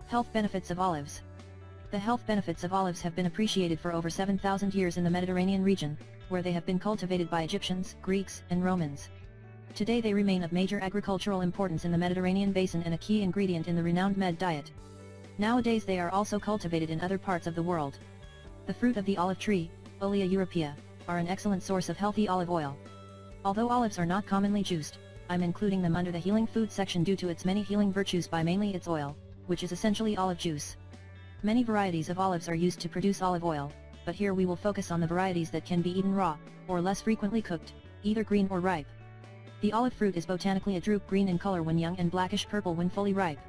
Health benefits of olives. The health benefits of olives have been appreciated for over 7,000 years in the Mediterranean region, where they have been cultivated by Egyptians, Greeks, and Romans. Today they remain of major agricultural importance in the Mediterranean basin and a key ingredient in the renowned Med diet. Nowadays they are also cultivated in other parts of the world. The fruit of the olive tree, Olea europea, are an excellent source of healthy olive oil. Although olives are not commonly juiced, I'm including them under the healing food section due to its many healing virtues by mainly its oil, which is essentially olive juice. Many varieties of olives are used to produce olive oil, but here we will focus on the varieties that can be eaten raw, or less frequently cooked, either green or ripe. The olive fruit is botanically a drupe green in color when young and blackish purple when fully ripe.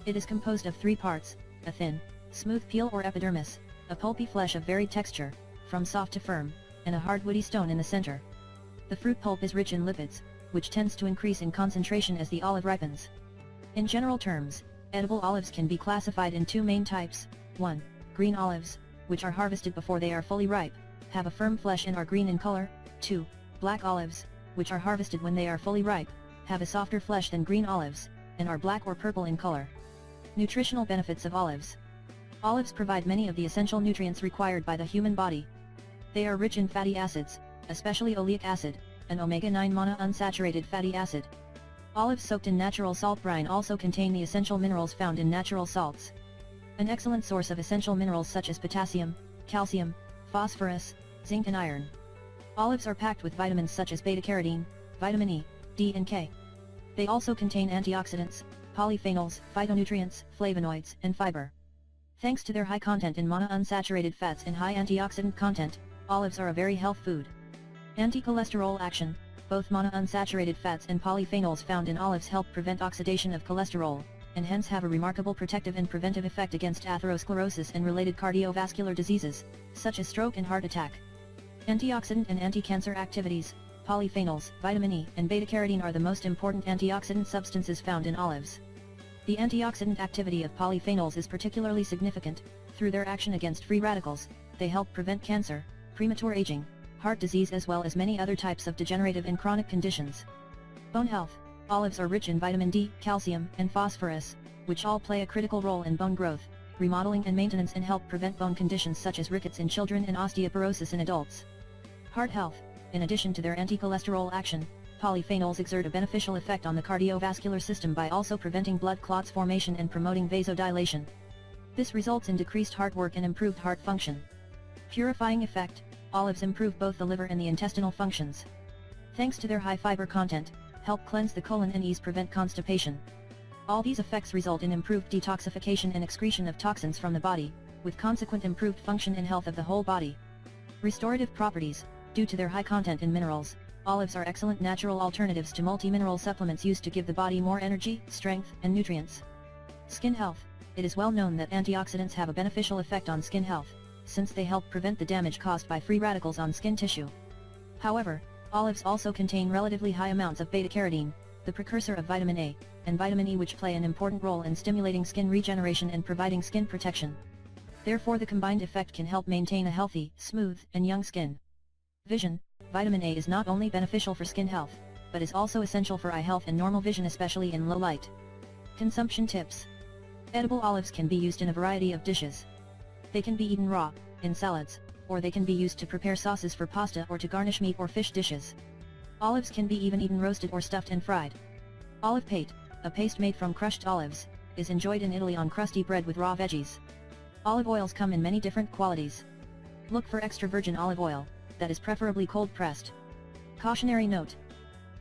It is composed of three parts: a thin, smooth peel or epidermis, a pulpy flesh of varied texture, from soft to firm, and a hard woody stone in the center. The fruit pulp is rich in lipids, which tends to increase in concentration as the olive ripens. In general terms, edible olives can be classified in two main types: 1. Green olives, which are harvested before they are fully ripe, have a firm flesh and are green in color. 2. Black olives, which are harvested when they are fully ripe, have a softer flesh than green olives, and are black or purple in color. Nutritional benefits of olives. Olives provide many of the essential nutrients required by the human body. They are rich in fatty acids, especially oleic acid, and omega-9 monounsaturated fatty acid. Olives soaked in natural salt brine also contain the essential minerals found in natural salts. An excellent source of essential minerals such as potassium, calcium, phosphorus, zinc and iron. Olives are packed with vitamins such as beta-carotene, vitamin E, D and K. They also contain antioxidants, polyphenols, phytonutrients, flavonoids, and fiber. Thanks to their high content in monounsaturated fats and high antioxidant content, olives are a very health food. Anti-cholesterol action. Both monounsaturated fats and polyphenols found in olives help prevent oxidation of cholesterol, and hence have a remarkable protective and preventive effect against atherosclerosis and related cardiovascular diseases, such as stroke and heart attack. Antioxidant and anti-cancer activities. Polyphenols, vitamin E, and beta-carotene are the most important antioxidant substances found in olives. The antioxidant activity of polyphenols is particularly significant. Through their action against free radicals, they help prevent cancer, premature aging, heart disease as well as many other types of degenerative and chronic conditions. Bone health. Olives are rich in vitamin D, calcium, and phosphorus, which all play a critical role in bone growth, remodeling and maintenance and help prevent bone conditions such as rickets in children and osteoporosis in adults. Heart health. In addition to their anti-cholesterol action, polyphenols exert a beneficial effect on the cardiovascular system by also preventing blood clots formation and promoting vasodilation. This results in decreased heart work and improved heart function. Purifying effect. Olives improve both the liver and the intestinal functions. Thanks to their high fiber content, help cleanse the colon and prevent constipation. All these effects result in improved detoxification and excretion of toxins from the body, with consequent improved function and health of the whole body. Restorative properties. Due to their high content in minerals, olives are excellent natural alternatives to multi-mineral supplements used to give the body more energy, strength, and nutrients. Skin health. It is well known that antioxidants have a beneficial effect on skin health, since they help prevent the damage caused by free radicals on skin tissue. However, olives also contain relatively high amounts of beta-carotene, the precursor of vitamin A, and vitamin E, which play an important role in stimulating skin regeneration and providing skin protection. Therefore the combined effect can help maintain a healthy, smooth, and young skin. Vision. Vitamin A is not only beneficial for skin health, but is also essential for eye health and normal vision, especially in low light. Consumption tips. Edible olives can be used in a variety of dishes. They can be eaten raw, in salads, or they can be used to prepare sauces for pasta or to garnish meat or fish dishes. Olives can be even eaten roasted or stuffed and fried. Olive pate, a paste made from crushed olives, is enjoyed in Italy on crusty bread with raw veggies. Olive oils come in many different qualities. Look for extra virgin olive oil, that is preferably cold pressed. Cautionary note.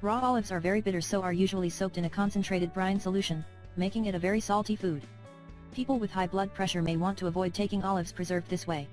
Raw olives are very bitter, so are usually soaked in a concentrated brine solution, making it a very salty food. People with high blood pressure may want to avoid taking olives preserved this way.